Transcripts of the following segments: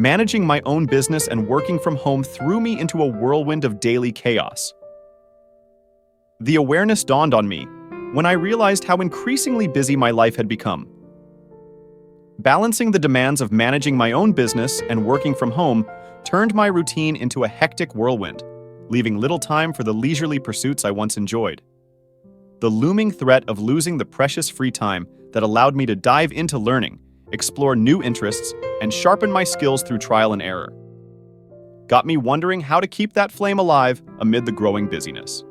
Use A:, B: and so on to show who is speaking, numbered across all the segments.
A: Managing my own business and working from home threw me into a whirlwind of daily chaos. The awareness dawned on me when I realized how increasingly busy my life had become. Balancing the demands of managing my own business and working from home turned my routine into a hectic whirlwind, leaving little time for the leisurely pursuits I once enjoyed. The looming threat of losing the precious free time that allowed me to dive into learning, explore new interests, and sharpen my skills through trial and error got me wondering how to keep that flame alive amid the growing busyness.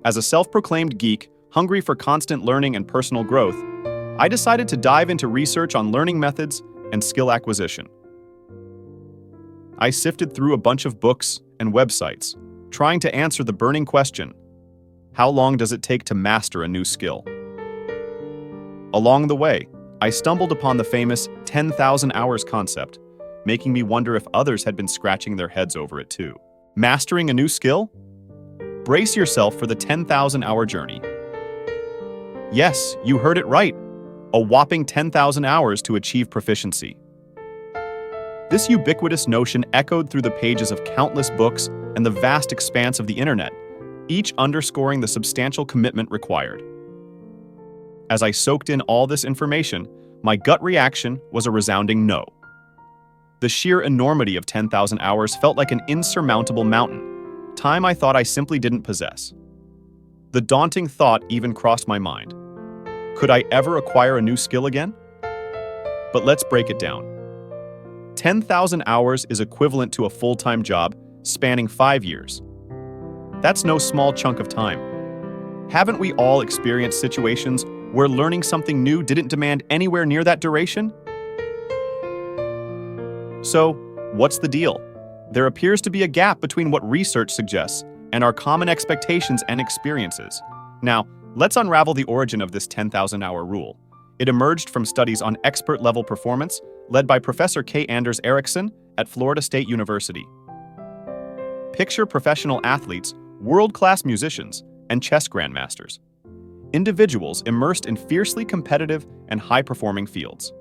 A: As a self-proclaimed geek, hungry for constant learning and personal growth, I decided to dive into research on learning methods and skill acquisition. I sifted through a bunch of books and websites, trying to answer the burning question: how long does it take to master a new skill? Along the way, I stumbled upon the famous 10,000 hours concept, making me wonder if others had been scratching their heads over it too. Mastering a new skill? Brace yourself for the 10,000-hour journey. Yes, you heard it right. A whopping 10,000 hours to achieve proficiency. This ubiquitous notion echoed through the pages of countless books and the vast expanse of the internet, each underscoring the substantial commitment required. As I soaked in all this information, my gut reaction was a resounding no. The sheer enormity of 10,000 hours felt like an insurmountable mountain, time I thought I simply didn't possess. The daunting thought even crossed my mind. Could I ever acquire a new skill again? But let's break it down. 10,000 hours is equivalent to a full-time job spanning 5 years. That's no small chunk of time. Haven't we all experienced situations where learning something new didn't demand anywhere near that duration? So, what's the deal? There appears to be a gap between what research suggests and our common expectations and experiences. Now, let's unravel the origin of this 10,000-hour rule. It emerged from studies on expert-level performance led by Professor K. Anders Ericsson at Florida State University. Picture professional athletes, world-class musicians, and chess grandmasters. Individuals immersed in fiercely competitive and high-performing fields.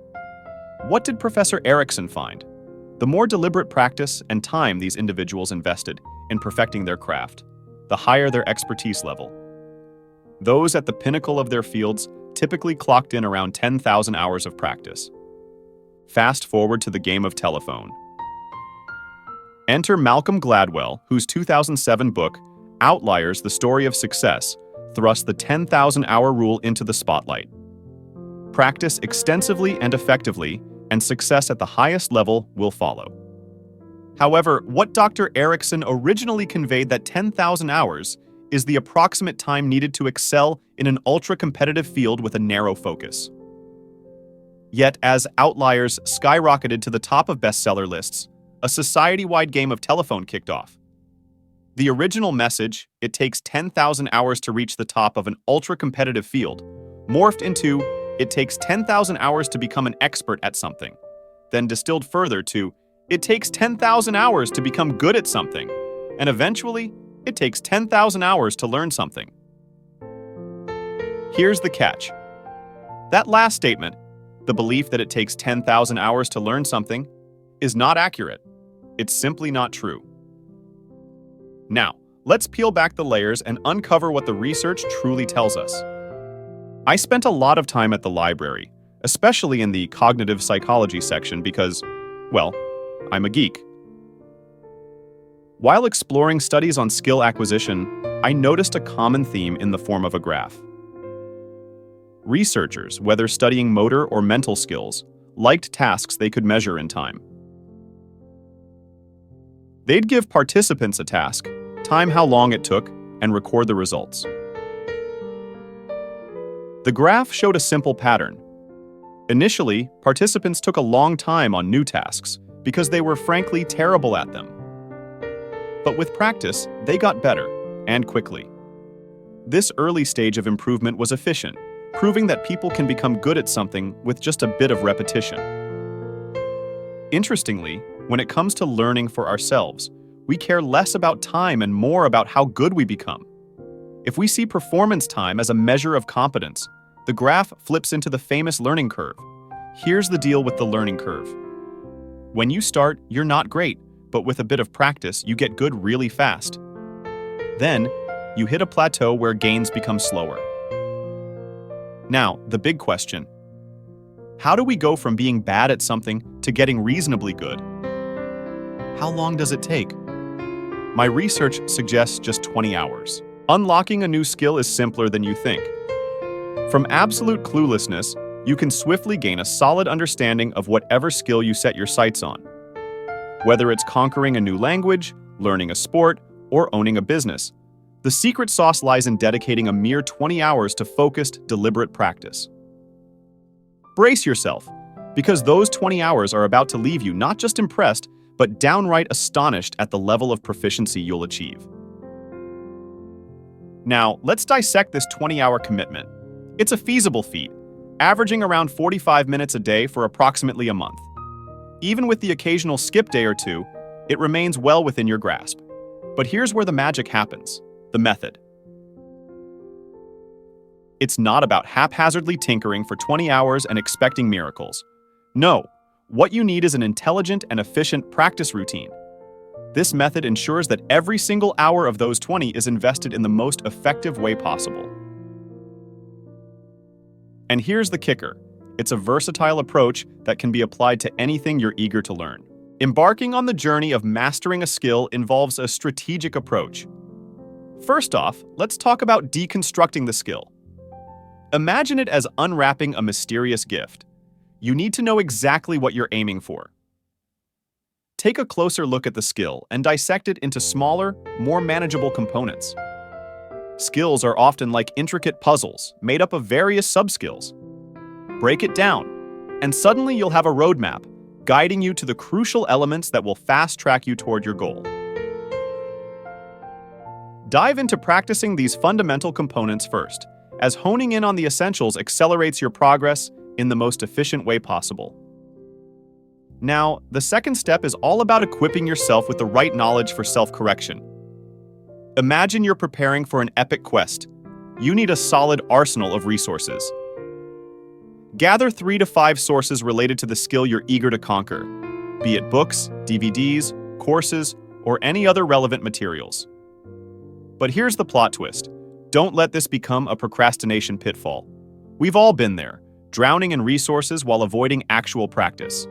A: What did Professor Ericsson find? The more deliberate practice and time these individuals invested in perfecting their craft, the higher their expertise level. Those at the pinnacle of their fields typically clocked in around 10,000 hours of practice. Fast forward to the game of telephone. Enter Malcolm Gladwell, whose 2007 book, Outliers: The Story of Success, thrust the 10,000-hour rule into the spotlight. Practice extensively and effectively, and success at the highest level will follow. However, what Dr. Ericsson originally conveyed, that 10,000 hours is the approximate time needed to excel in an ultra-competitive field with a narrow focus. Yet, as Outliers skyrocketed to the top of bestseller lists, a society-wide game of telephone kicked off. The original message, it takes 10,000 hours to reach the top of an ultra-competitive field, morphed into, it takes 10,000 hours to become an expert at something, then distilled further to, it takes 10,000 hours to become good at something, and eventually, it takes 10,000 hours to learn something. Here's the catch. That last statement, the belief that it takes 10,000 hours to learn something, is not accurate. It's simply not true. Now, let's peel back the layers and uncover what the research truly tells us. I spent a lot of time at the library, especially in the cognitive psychology section because, well, I'm a geek. While exploring studies on skill acquisition, I noticed a common theme in the form of a graph. Researchers, whether studying motor or mental skills, liked tasks they could measure in time. They'd give participants a task, time how long it took, and record the results. The graph showed a simple pattern. Initially, participants took a long time on new tasks because they were frankly terrible at them. But with practice, they got better, and quickly. This early stage of improvement was efficient, proving that people can become good at something with just a bit of repetition. Interestingly, when it comes to learning for ourselves, we care less about time and more about how good we become. If we see performance time as a measure of competence, the graph flips into the famous learning curve. Here's the deal with the learning curve. When you start, you're not great, but with a bit of practice, you get good really fast. Then, you hit a plateau where gains become slower. Now, the big question. How do we go from being bad at something to getting reasonably good? How long does it take? My research suggests just 20 hours. Unlocking a new skill is simpler than you think. From absolute cluelessness, you can swiftly gain a solid understanding of whatever skill you set your sights on. Whether it's conquering a new language, learning a sport, or owning a business, the secret sauce lies in dedicating a mere 20 hours to focused, deliberate practice. Brace yourself, because those 20 hours are about to leave you not just impressed, but downright astonished at the level of proficiency you'll achieve. Now, let's dissect this 20-hour commitment. It's a feasible feat, averaging around 45 minutes a day for approximately a month. Even with the occasional skip day or two, it remains well within your grasp. But here's where the magic happens: the method. It's not about haphazardly tinkering for 20 hours and expecting miracles. No, what you need is an intelligent and efficient practice routine. This method ensures that every single hour of those 20 is invested in the most effective way possible. And here's the kicker. It's a versatile approach that can be applied to anything you're eager to learn. Embarking on the journey of mastering a skill involves a strategic approach. First off, let's talk about deconstructing the skill. Imagine it as unwrapping a mysterious gift. You need to know exactly what you're aiming for. Take a closer look at the skill and dissect it into smaller, more manageable components. Skills are often like intricate puzzles made up of various sub-skills. Break it down, and suddenly you'll have a roadmap guiding you to the crucial elements that will fast-track you toward your goal. Dive into practicing these fundamental components first, as honing in on the essentials accelerates your progress in the most efficient way possible. Now, the second step is all about equipping yourself with the right knowledge for self-correction. Imagine you're preparing for an epic quest. You need a solid arsenal of resources. Gather 3 to 5 sources related to the skill you're eager to conquer, be it books, DVDs, courses, or any other relevant materials. But here's the plot twist. Don't let this become a procrastination pitfall. We've all been there, drowning in resources while avoiding actual practice.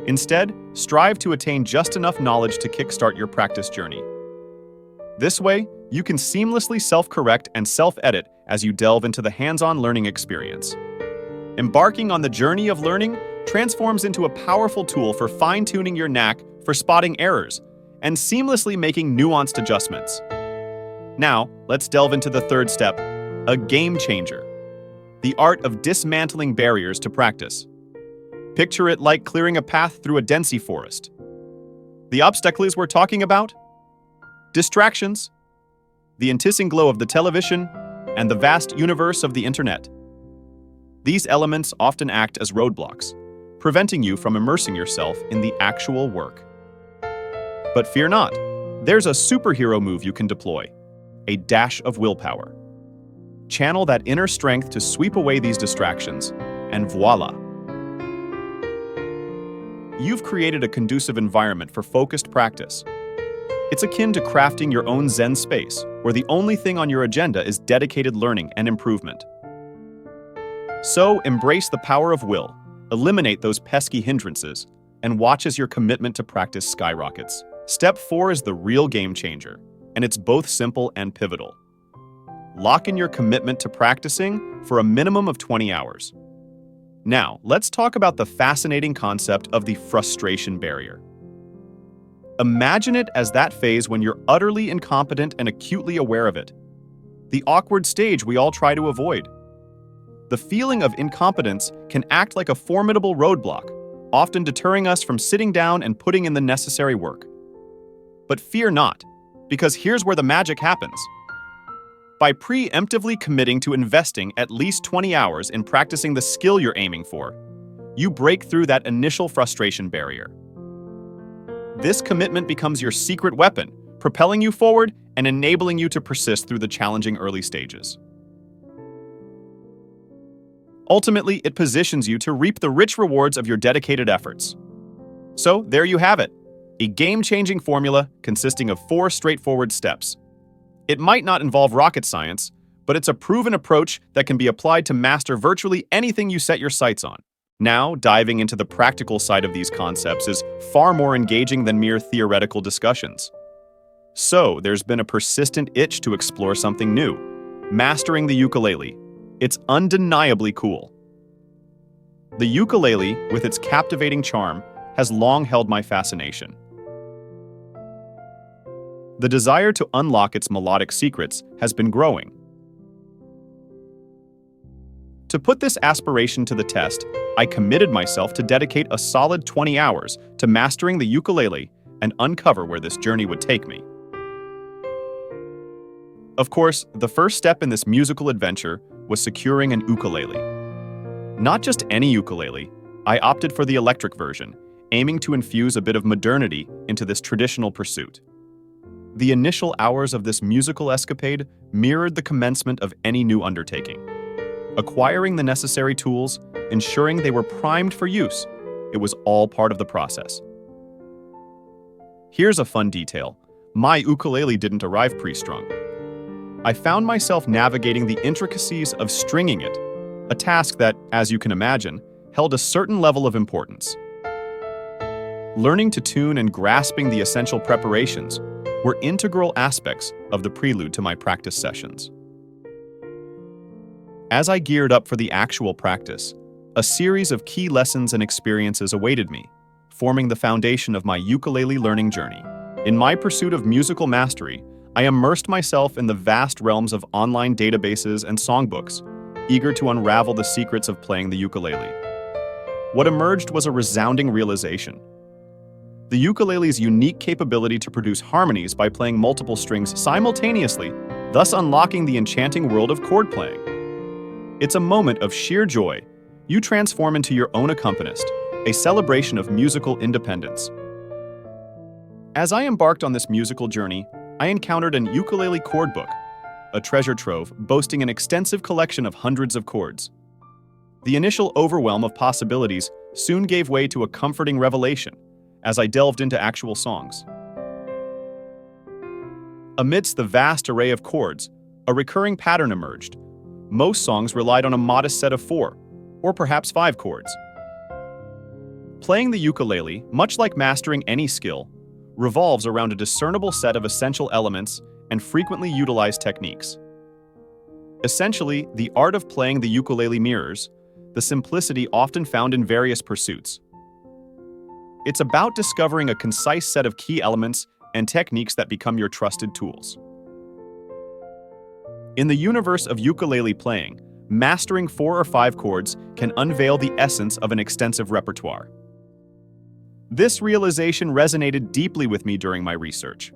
A: Instead, strive to attain just enough knowledge to kickstart your practice journey. This way, you can seamlessly self-correct and self-edit as you delve into the hands-on learning experience. Embarking on the journey of learning transforms into a powerful tool for fine-tuning your knack for spotting errors and seamlessly making nuanced adjustments. Now, let's delve into the third step, a game changer. The art of dismantling barriers to practice. Picture it like clearing a path through a dense forest. The obstacles we're talking about? Distractions, the enticing glow of the television, and the vast universe of the internet. These elements often act as roadblocks, preventing you from immersing yourself in the actual work. But fear not, there's a superhero move you can deploy, a dash of willpower. Channel that inner strength to sweep away these distractions, and voila! You've created a conducive environment for focused practice. It's akin to crafting your own Zen space, where the only thing on your agenda is dedicated learning and improvement. So, embrace the power of will, eliminate those pesky hindrances, and watch as your commitment to practice skyrockets. Step 4 is the real game changer, and it's both simple and pivotal. Lock in your commitment to practicing for a minimum of 20 hours. Now, let's talk about the fascinating concept of the frustration barrier. Imagine it as that phase when you're utterly incompetent and acutely aware of it. The awkward stage we all try to avoid. The feeling of incompetence can act like a formidable roadblock, often deterring us from sitting down and putting in the necessary work. But fear not, because here's where the magic happens. By preemptively committing to investing at least 20 hours in practicing the skill you're aiming for, you break through that initial frustration barrier. This commitment becomes your secret weapon, propelling you forward and enabling you to persist through the challenging early stages. Ultimately, it positions you to reap the rich rewards of your dedicated efforts. So, there you have it, a game-changing formula consisting of 4 straightforward steps. It might not involve rocket science, but it's a proven approach that can be applied to master virtually anything you set your sights on. Now, diving into the practical side of these concepts is far more engaging than mere theoretical discussions. So, there's been a persistent itch to explore something new, mastering the ukulele. It's undeniably cool. The ukulele, with its captivating charm, has long held my fascination. The desire to unlock its melodic secrets has been growing. To put this aspiration to the test, I committed myself to dedicate a solid 20 hours to mastering the ukulele and uncover where this journey would take me. Of course, the first step in this musical adventure was securing an ukulele. Not just any ukulele, I opted for the electric version, aiming to infuse a bit of modernity into this traditional pursuit. The initial hours of this musical escapade mirrored the commencement of any new undertaking. Acquiring the necessary tools, ensuring they were primed for use, it was all part of the process. Here's a fun detail. My ukulele didn't arrive pre-strung. I found myself navigating the intricacies of stringing it, a task that, as you can imagine, held a certain level of importance. Learning to tune and grasping the essential preparations were integral aspects of the prelude to my practice sessions. As I geared up for the actual practice, a series of key lessons and experiences awaited me, forming the foundation of my ukulele learning journey. In my pursuit of musical mastery, I immersed myself in the vast realms of online databases and songbooks, eager to unravel the secrets of playing the ukulele. What emerged was a resounding realization. The ukulele's unique capability to produce harmonies by playing multiple strings simultaneously, thus unlocking the enchanting world of chord playing. It's a moment of sheer joy. You transform into your own accompanist, a celebration of musical independence. As I embarked on this musical journey, I encountered an ukulele chord book, a treasure trove boasting an extensive collection of hundreds of chords. The initial overwhelm of possibilities soon gave way to a comforting revelation as I delved into actual songs. Amidst the vast array of chords, a recurring pattern emerged. Most songs relied on a modest set of 4, or perhaps 5 chords. Playing the ukulele, much like mastering any skill, revolves around a discernible set of essential elements and frequently utilized techniques. Essentially, the art of playing the ukulele mirrors the simplicity often found in various pursuits. It's about discovering a concise set of key elements and techniques that become your trusted tools. In the universe of ukulele playing, mastering 4 or 5 chords can unveil the essence of an extensive repertoire. This realization resonated deeply with me during my research.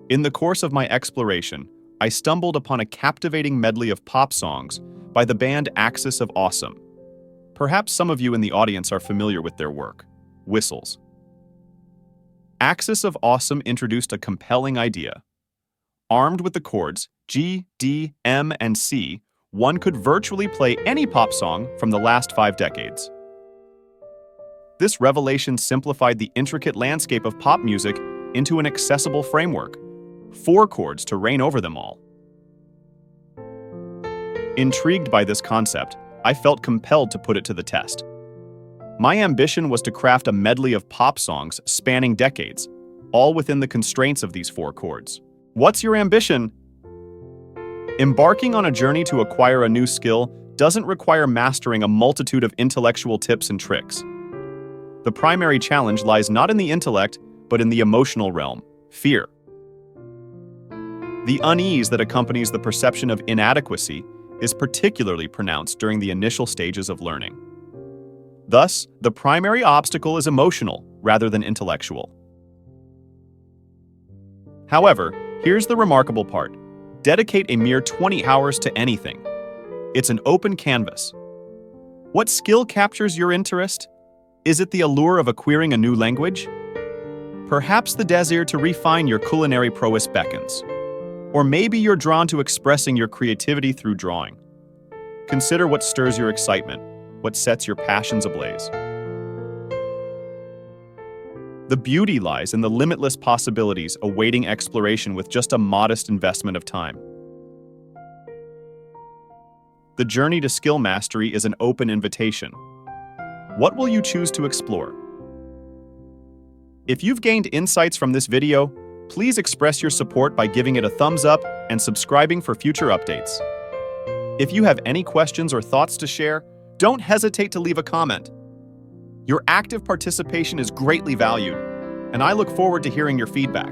A: In the course of my exploration, I stumbled upon a captivating medley of pop songs by the band Axis of Awesome. Perhaps some of you in the audience are familiar with their work, Whistles. Axis of Awesome introduced a compelling idea. Armed with the chords G, D, M, and C, one could virtually play any pop song from the last 5 decades. This revelation simplified the intricate landscape of pop music into an accessible framework, 4 chords to reign over them all. Intrigued by this concept, I felt compelled to put it to the test. My ambition was to craft a medley of pop songs spanning decades, all within the constraints of these 4 chords. What's your ambition? Embarking on a journey to acquire a new skill doesn't require mastering a multitude of intellectual tips and tricks. The primary challenge lies not in the intellect, but in the emotional realm, fear. The unease that accompanies the perception of inadequacy is particularly pronounced during the initial stages of learning. Thus, the primary obstacle is emotional rather than intellectual. However, here's the remarkable part. Dedicate a mere 20 hours to anything. It's an open canvas. What skill captures your interest? Is it the allure of acquiring a new language? Perhaps the desire to refine your culinary prowess beckons. Or maybe you're drawn to expressing your creativity through drawing. Consider what stirs your excitement, what sets your passions ablaze. The beauty lies in the limitless possibilities awaiting exploration with just a modest investment of time. The journey to skill mastery is an open invitation. What will you choose to explore? If you've gained insights from this video, please express your support by giving it a thumbs up and subscribing for future updates. If you have any questions or thoughts to share, don't hesitate to leave a comment. Your active participation is greatly valued, and I look forward to hearing your feedback.